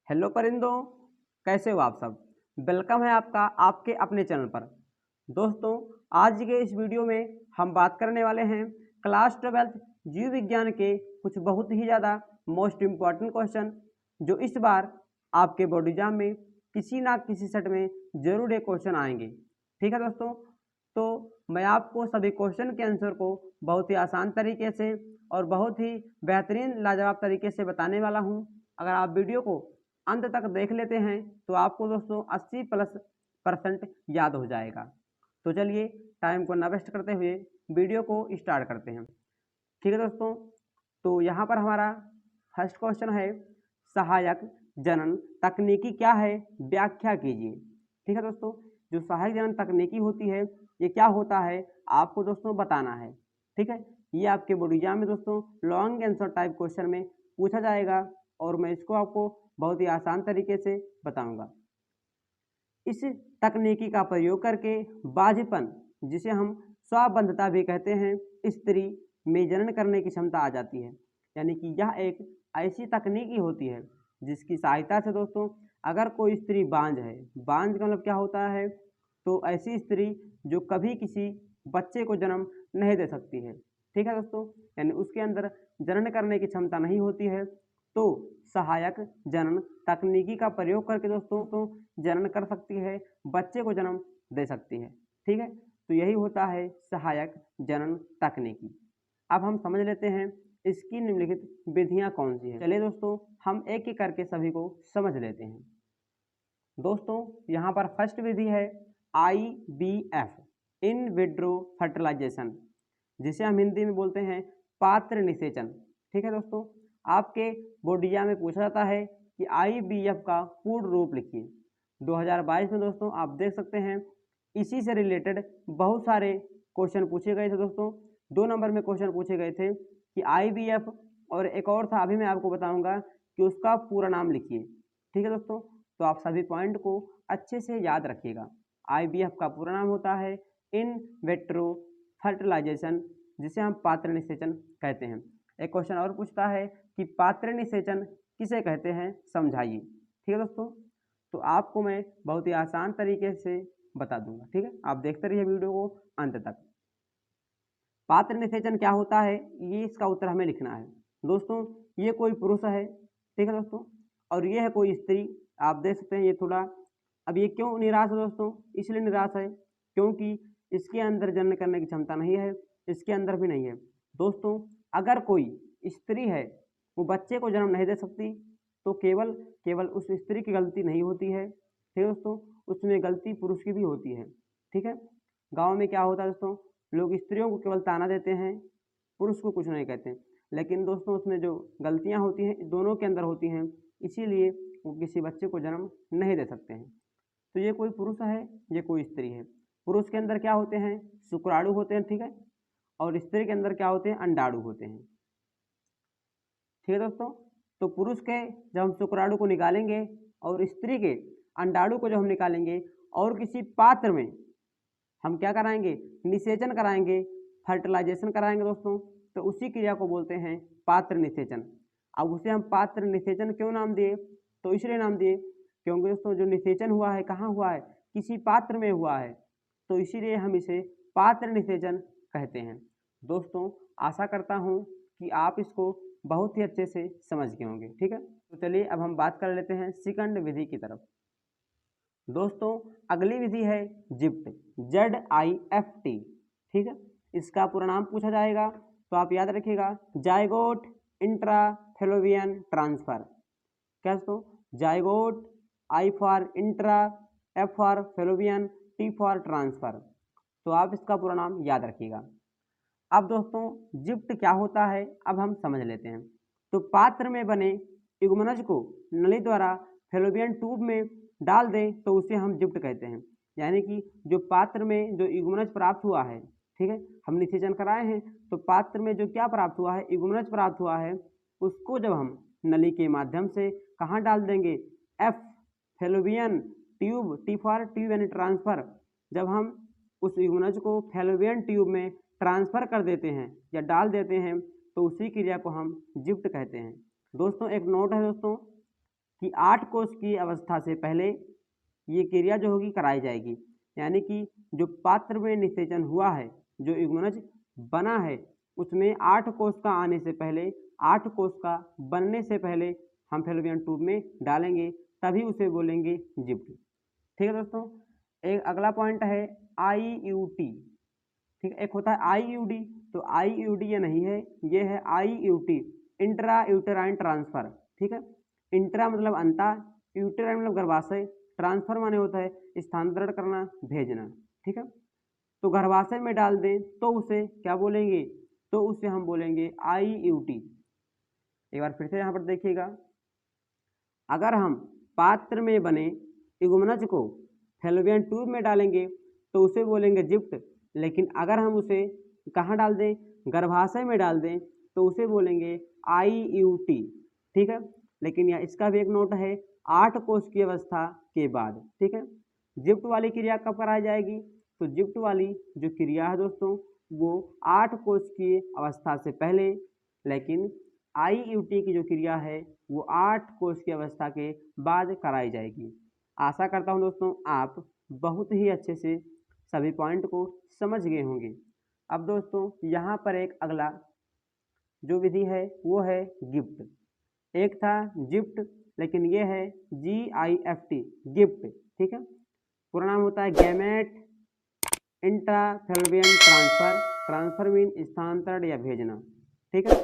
Hello परिंदों, कैसे हो आप सब। वेलकम है आपका आपके अपने चैनल पर। दोस्तों, आज के इस वीडियो में हम बात करने वाले हैं क्लास 12 जीव विज्ञान के कुछ बहुत ही ज़्यादा मोस्ट इम्पॉर्टेंट क्वेश्चन जो इस बार आपके बोर्ड एग्जाम में किसी ना किसी सेट में जरूर एक क्वेश्चन आएंगे। ठीक है दोस्तों, तो मैं आपको सभी क्वेश्चन के आंसर को बहुत ही आसान तरीके से और बहुत ही बेहतरीन लाजवाब तरीके से बताने वाला हूँ। अगर आप वीडियो को अंत तक देख लेते हैं तो आपको दोस्तों 80+ % याद हो जाएगा। तो चलिए टाइम को न वेस्ट करते हुए वीडियो को स्टार्ट करते हैं। ठीक है दोस्तों, तो यहाँ पर हमारा फर्स्ट क्वेश्चन है, सहायक जनन तकनीकी क्या है, व्याख्या कीजिए। ठीक है दोस्तों, जो सहायक जनन तकनीकी होती है ये क्या होता है आपको दोस्तों बताना है। ठीक है, ये आपके बोर्ड एग्जाम में दोस्तों लॉन्ग आंसर टाइप क्वेश्चन में पूछा जाएगा और मैं इसको आपको बहुत ही आसान तरीके से बताऊंगा। इस तकनीकी का प्रयोग करके बाझपन, जिसे हम स्वाबंधता भी कहते हैं, स्त्री में जनन करने की क्षमता आ जाती है। यानी कि यह एक ऐसी तकनीकी होती है जिसकी सहायता से दोस्तों अगर कोई स्त्री बांझ है, बांझ का मतलब क्या होता है, तो ऐसी स्त्री जो कभी किसी बच्चे को जन्म नहीं दे सकती है। ठीक है दोस्तों, यानी उसके अंदर जनन करने की क्षमता नहीं होती है, तो सहायक जनन तकनीकी का प्रयोग करके दोस्तों तो जनन कर सकती है, बच्चे को जन्म दे सकती है। ठीक है, तो यही होता है सहायक जनन तकनीकी। अब हम समझ लेते हैं इसकी निम्नलिखित विधियां कौन सी है। चलिए दोस्तों हम एक एक करके सभी को समझ लेते हैं। दोस्तों यहाँ पर फर्स्ट विधि है IVF, इन विट्रो फर्टिलाइजेशन, जिसे हम हिंदी में बोलते हैं पात्र निषेचन। ठीक है दोस्तों, आपके बोर्ड एग्जाम में पूछा जाता है कि IVF का पूर्ण रूप लिखिए। 2022 में दोस्तों आप देख सकते हैं इसी से रिलेटेड बहुत सारे क्वेश्चन पूछे गए थे दोस्तों। 2 नंबर में क्वेश्चन पूछे गए थे कि IVF, और एक और था, अभी मैं आपको बताऊंगा कि उसका पूरा नाम लिखिए। ठीक है दोस्तों, तो आप सभी पॉइंट को अच्छे से याद रखिएगा। IVF का पूरा नाम होता है इन विट्रो फर्टिलाइजेशन, जिसे हम पात्र निषेचन कहते हैं। एक क्वेश्चन और पूछता है कि पात्र निषेचन किसे कहते हैं, समझाइए। ठीक है दोस्तों, तो आपको मैं बहुत ही आसान तरीके से बता दूंगा। ठीक है, आप देखते रहिए वीडियो को अंत तक। पात्र निषेचन क्या होता है, ये इसका उत्तर हमें लिखना है। दोस्तों ये कोई पुरुष है, ठीक है दोस्तों, और ये है कोई स्त्री। आप देख सकते हैं ये थोड़ा, अब ये क्यों निराश है दोस्तों, इसलिए निराश है क्योंकि इसके अंदर जनन करने की क्षमता नहीं है, इसके अंदर भी नहीं है। दोस्तों अगर कोई स्त्री है वो बच्चे को जन्म नहीं दे सकती, तो केवल केवल उस स्त्री की गलती नहीं होती है। ठीक है दोस्तों, उसमें गलती पुरुष की भी होती है। ठीक है, गाँव में क्या होता है दोस्तों, लोग स्त्रियों को केवल ताना देते हैं, पुरुष को कुछ नहीं कहते, लेकिन दोस्तों उसमें जो गलतियां होती हैं दोनों के अंदर होती हैं, इसीलिए वो किसी बच्चे को जन्म नहीं दे सकते हैं। तो ये कोई पुरुष है, ये कोई स्त्री है। पुरुष के अंदर क्या होते हैं, शुक्राणु होते हैं, ठीक है, और स्त्री के अंदर क्या होते हैं, अंडाणु होते हैं। ठीक है दोस्तों, तो पुरुष के जब हम शुक्राणु को निकालेंगे और स्त्री के अंडाणु को जब हम निकालेंगे और किसी पात्र में हम क्या कराएंगे, निषेचन कराएंगे, फर्टिलाइजेशन कराएंगे दोस्तों, तो उसी क्रिया को बोलते हैं पात्र निषेचन। अब उसे हम पात्र निषेचन क्यों नाम दिए, तो इसलिए नाम दिए क्योंकि दोस्तों जो निषेचन हुआ है कहाँ हुआ है, किसी पात्र में हुआ है, तो इसीलिए हम इसे पात्र निषेचन कहते हैं। दोस्तों आशा करता हूँ कि आप इसको बहुत ही अच्छे से समझ गए होंगे। ठीक है, तो चलिए अब हम बात कर लेते हैं सेकंड विधि की तरफ। दोस्तों अगली विधि है जिप्ट, ZIFT। ठीक है, इसका पूरा नाम पूछा जाएगा तो आप याद रखिएगा, जाइगोट इंट्राफेलोपियन ट्रांसफर। क्या दोस्तों, zygote, I for intra, F for fallopian, T for transfer. तो आप इसका पूरा नाम याद रखिएगा। अब दोस्तों जिप्ट क्या होता है अब हम समझ लेते हैं। तो पात्र में बने युग्मनज को नली द्वारा फेलोपियन ट्यूब में डाल दें तो उसे हम जिप्ट कहते हैं। यानी कि जो पात्र में जो युग्मनज प्राप्त हुआ है, ठीक है, हम निषेचन कराए हैं तो पात्र में जो क्या प्राप्त हुआ है, युग्मनज प्राप्त हुआ है, उसको जब हम नली के माध्यम से कहाँ डाल देंगे, F fallopian tube, T for tube यानी ट्रांसफर। जब हम उस युग्मनज को फेलोपियन ट्यूब में ट्रांसफर कर देते हैं या डाल देते हैं तो उसी क्रिया को हम जिप्ट कहते हैं। दोस्तों एक नोट है दोस्तों, कि 8 कोष की अवस्था से पहले ये क्रिया जो होगी कराई जाएगी। यानी कि जो पात्र में निषेचन हुआ है, जो युग्मनज बना है, उसमें 8 कोष का आने से पहले, 8 कोष का बनने से पहले हम फैलोपियन ट्यूब में डालेंगे, तभी उसे बोलेंगे जिप्ट। ठीक है दोस्तों। एक अगला पॉइंट है IUT। ठीक है, एक होता है IUD, तो IUD ये नहीं है, ये है IUT, इंट्रा यूटेराइन ट्रांसफर। ठीक है, इंट्रा मतलब अंता, यूटेराइन मतलब गर्भाशय, ट्रांसफर माने होता है स्थानांतरण करना, भेजना। ठीक है, तो गर्भाशय में डाल दें तो उसे क्या बोलेंगे, तो उसे हम बोलेंगे IUT। एक बार फिर से यहाँ पर देखिएगा, अगर हम पात्र में बने युग्मनज को फैलोपियन ट्यूब में डालेंगे तो उसे बोलेंगे जिप्ट, लेकिन अगर हम उसे कहाँ डाल दें, गर्भाशय में डाल दें, तो उसे बोलेंगे IUT। ठीक है, लेकिन यहाँ इसका भी एक नोट है, 8 कोष की अवस्था के बाद। ठीक है, जिप्ट वाली क्रिया कब कराई जाएगी, तो जिप्ट वाली जो क्रिया है दोस्तों वो 8 कोष की अवस्था से पहले, लेकिन IUT की जो क्रिया है वो 8 कोष की अवस्था के बाद कराई जाएगी। आशा करता हूँ दोस्तों आप बहुत ही अच्छे से सभी पॉइंट को समझ गए होंगे। अब दोस्तों यहाँ पर एक अगला जो विधि है वो है गिफ्ट। एक था जिप्ट, लेकिन ये है GIFT, गिफ्ट। ठीक है, पूरा नाम होता है गैमेट इंट्राफैलोपियन ट्रांसफर, ट्रांसफर मीन स्थानांतरण या भेजना। ठीक है,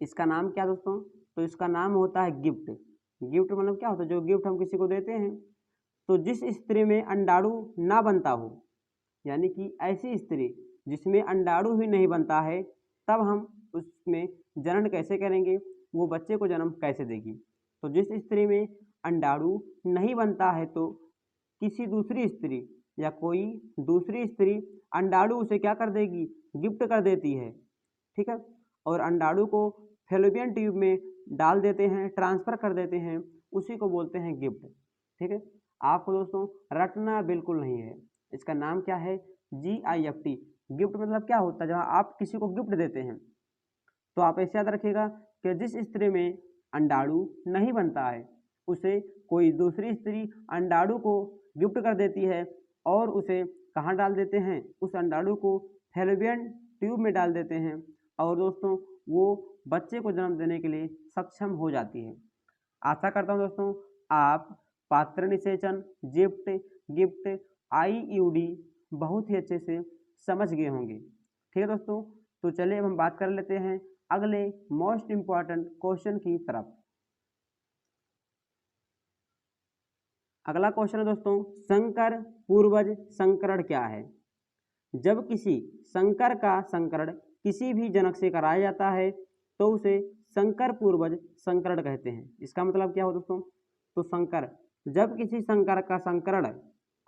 इसका नाम क्या दोस्तों, तो इसका नाम होता है गिफ्ट। गिफ्ट मतलब क्या होता है, जो गिफ्ट हम किसी को देते हैं। तो जिस स्त्री में अंडाणु ना बनता हो, यानी कि ऐसी स्त्री जिसमें अंडाणु ही नहीं बनता है, तब हम उसमें जनन कैसे करेंगे, वो बच्चे को जन्म कैसे देगी। तो जिस स्त्री में अंडाणु नहीं बनता है तो किसी दूसरी स्त्री या कोई दूसरी स्त्री अंडाणु उसे क्या कर देगी, गिफ्ट कर देती है। ठीक है, और अंडाणु को फैलोपियन ट्यूब में डाल देते हैं, ट्रांसफर कर देते हैं, उसी को बोलते हैं गिफ्ट। ठीक है, आपको दोस्तों रटना बिल्कुल नहीं है, इसका नाम क्या है, GIFT। गिफ्ट मतलब क्या होता है, जहाँ आप किसी को गिफ्ट देते हैं। तो आप ऐसे याद रखिएगा कि जिस स्त्री में अंडाणु नहीं बनता है उसे कोई दूसरी स्त्री अंडाणु को गिफ्ट कर देती है और उसे कहाँ डाल देते हैं, उस अंडाणु को फैलोपियन ट्यूब में डाल देते हैं, और दोस्तों वो बच्चे को जन्म देने के लिए सक्षम हो जाती है। आशा करता हूँ दोस्तों आप पात्र निषेचन, जिप्ट, गिफ्ट, IUD बहुत ही अच्छे से समझ गए होंगे। ठीक है दोस्तों, तो चलिए अब हम बात कर लेते हैं अगले मोस्ट इम्पॉर्टेंट क्वेश्चन की तरफ। अगला क्वेश्चन है दोस्तों, संकर पूर्वज संकरण क्या है। जब किसी संकर का संकरण किसी भी जनक से कराया जाता है तो उसे संकर पूर्वज संकरण कहते हैं। इसका मतलब क्या हो दोस्तों, तो संकर, जब किसी संकर का संकरण,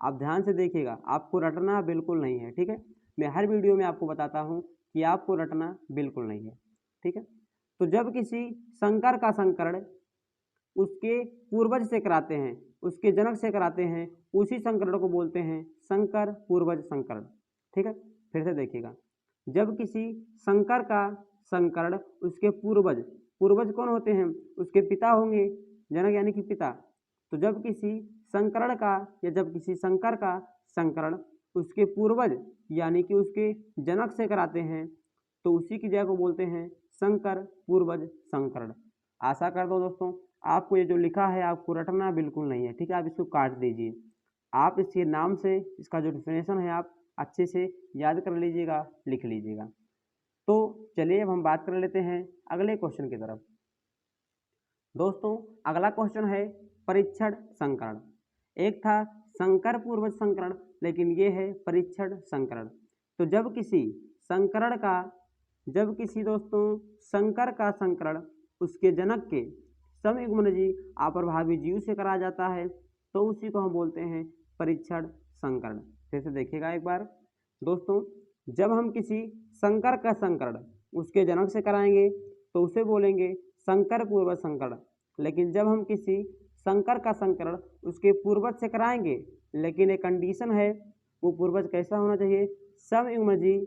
आप ध्यान से देखिएगा, आपको रटना बिल्कुल नहीं है। ठीक है, मैं हर वीडियो में आपको बताता हूँ कि आपको रटना बिल्कुल नहीं है। ठीक है, तो जब किसी संकर का संकरण उसके पूर्वज से कराते हैं, उसके जनक से कराते हैं, उसी संकरण को बोलते हैं संकर पूर्वज संकरण। ठीक है, फिर से देखिएगा, जब किसी संकर का संकरण उसके पूर्वज, पूर्वज कौन होते हैं, उसके पिता होंगे, जनक यानी कि पिता। तो जब किसी संकरण का या जब किसी संकर का संकरण उसके पूर्वज यानी कि उसके जनक से कराते हैं तो उसी की जगह को बोलते हैं संकर पूर्वज संकरण। आशा करता हूँ दोस्तों आपको ये जो लिखा है आपको रटना बिल्कुल नहीं है। ठीक है, आप इसको काट दीजिए, आप इसके नाम से इसका जो डिफिनेशन है आप अच्छे से याद कर लीजिएगा, लिख लीजिएगा। तो चलिए अब हम बात कर लेते हैं अगले क्वेश्चन की तरफ। दोस्तों अगला क्वेश्चन है परीक्षण संकरण। एक था संकर पूर्वज संकरण, लेकिन ये है परीक्षण संकरण। तो जब किसी संकरण का, जब किसी दोस्तों संकर का संकरण उसके जनक के समयुग्मनजी अप्रभावी जीव से कराया जाता है तो उसी को हम बोलते हैं परीक्षण संकरण। फिर से देखिएगा एक बार दोस्तों, जब हम किसी संकर का संकरण उसके जनक से कराएंगे तो उसे बोलेंगे संकर पूर्वज संकरण, लेकिन जब हम किसी संकर का संकरण उसके पूर्वज से कराएंगे, लेकिन एक कंडीशन है, वो पूर्वज कैसा होना चाहिए, समयुग्मनजी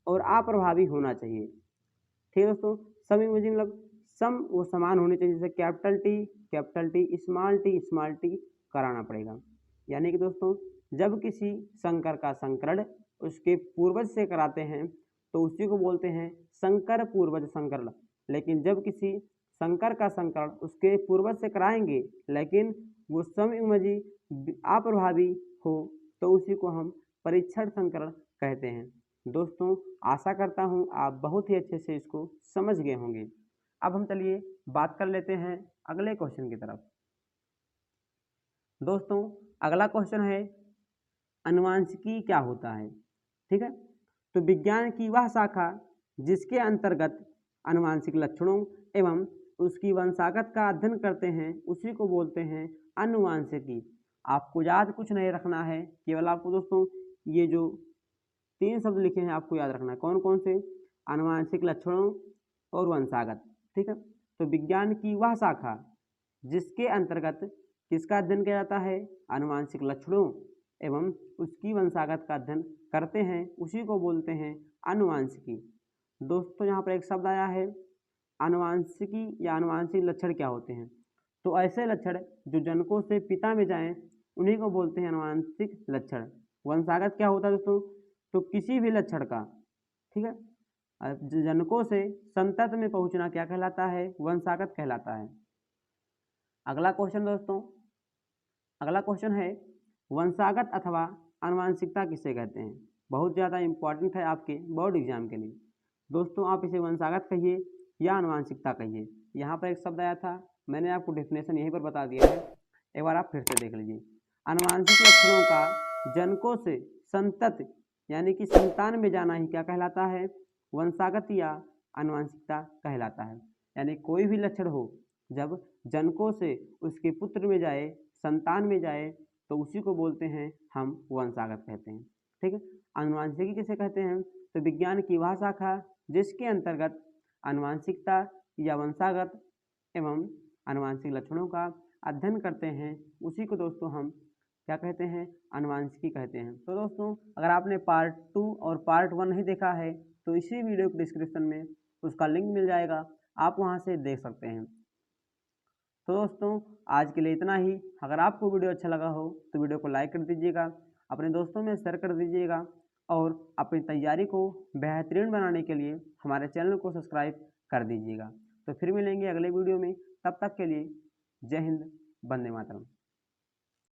और अप्रभावी होना चाहिए। ठीक है दोस्तों, समयुग्मनजी मतलब सम वो समान होने चाहिए, जैसे capital T capital T small T कराना पड़ेगा। यानी कि दोस्तों जब किसी संकर का संकरण उसके पूर्वज से कराते हैं तो उसी को बोलते हैं संकर पूर्वज संकरण। लेकिन जब किसी संकर का संकरण उसके पूर्वज से कराएंगे लेकिन वो समयुग्मजी अप्रभावी हो तो उसी को हम परीक्षण संकरण कहते हैं। दोस्तों आशा करता हूँ आप बहुत ही अच्छे से इसको समझ गए होंगे। अब हम चलिए बात कर लेते हैं अगले क्वेश्चन की तरफ। दोस्तों अगला क्वेश्चन है आनुवंशिकी क्या होता है। ठीक है, तो विज्ञान की वह शाखा जिसके अंतर्गत आनुवंशिक लक्षणों एवं उसकी वंशागत का अध्ययन करते हैं उसी को बोलते हैं आनुवंशिकी। आपको याद कुछ नहीं रखना है, केवल आपको दोस्तों ये जो 3 शब्द लिखे हैं आपको याद रखना है। कौन कौन से? आनुवंशिक लक्षणों और वंशागत। ठीक है, तो विज्ञान की वह शाखा जिसके अंतर्गत किसका अध्ययन किया जाता है? आनुवंशिक लक्षणों एवं उसकी वंशागत का अध्ययन करते हैं उसी को बोलते हैं आनुवंशिकी। दोस्तों यहाँ पर एक शब्द आया है आनुवंशिकी या आनुवंशिक लक्षण क्या होते हैं? तो ऐसे लक्षण जो जनकों से पिता में जाएं उन्हीं को बोलते हैं आनुवंशिक लक्षण। वंशागत क्या होता है दोस्तों? तो किसी भी लक्षण का, ठीक है, जनकों से संतति में पहुंचना क्या कहलाता है? वंशागत कहलाता है। अगला क्वेश्चन दोस्तों, अगला क्वेश्चन है वंशागत अथवा आनुवंशिकता किसे कहते हैं? बहुत ज़्यादा इंपॉर्टेंट है आपके बोर्ड एग्जाम के लिए। दोस्तों आप इसे वंशागत कहिए या आनुवंशिकता कहिए। यहाँ पर एक शब्द आया था, मैंने आपको डेफिनेशन यहीं पर बता दिया है, एक बार आप फिर से देख लीजिए। आनुवंशिक लक्षणों का जनकों से संतति यानी कि संतान में जाना ही क्या कहलाता है? वंशागत या आनुवंशिकता कहलाता है। यानी कोई भी लक्षण हो जब जनकों से उसके पुत्र में जाए, संतान में जाए तो उसी को बोलते हैं हम वंशागत कहते हैं। ठीक है, आनुवंशिकी किसे कहते हैं? तो विज्ञान की वह शाखा जिसके अंतर्गत आनुवंशिकता या वंशागत एवं आनुवंशिक लक्षणों का अध्ययन करते हैं उसी को दोस्तों हम क्या कहते हैं? आनुवंशिकी कहते हैं। तो दोस्तों अगर आपने पार्ट 2 और पार्ट 1 नहीं देखा है तो इसी वीडियो के डिस्क्रिप्शन में उसका लिंक मिल जाएगा, आप वहां से देख सकते हैं। तो दोस्तों आज के लिए इतना ही। अगर आपको वीडियो अच्छा लगा हो तो वीडियो को लाइक कर दीजिएगा, अपने दोस्तों में शेयर कर दीजिएगा और अपनी तैयारी को बेहतरीन बनाने के लिए हमारे चैनल को सब्सक्राइब कर दीजिएगा। तो फिर मिलेंगे अगले वीडियो में, तब तक के लिए जय हिंद, वंदे मातरम।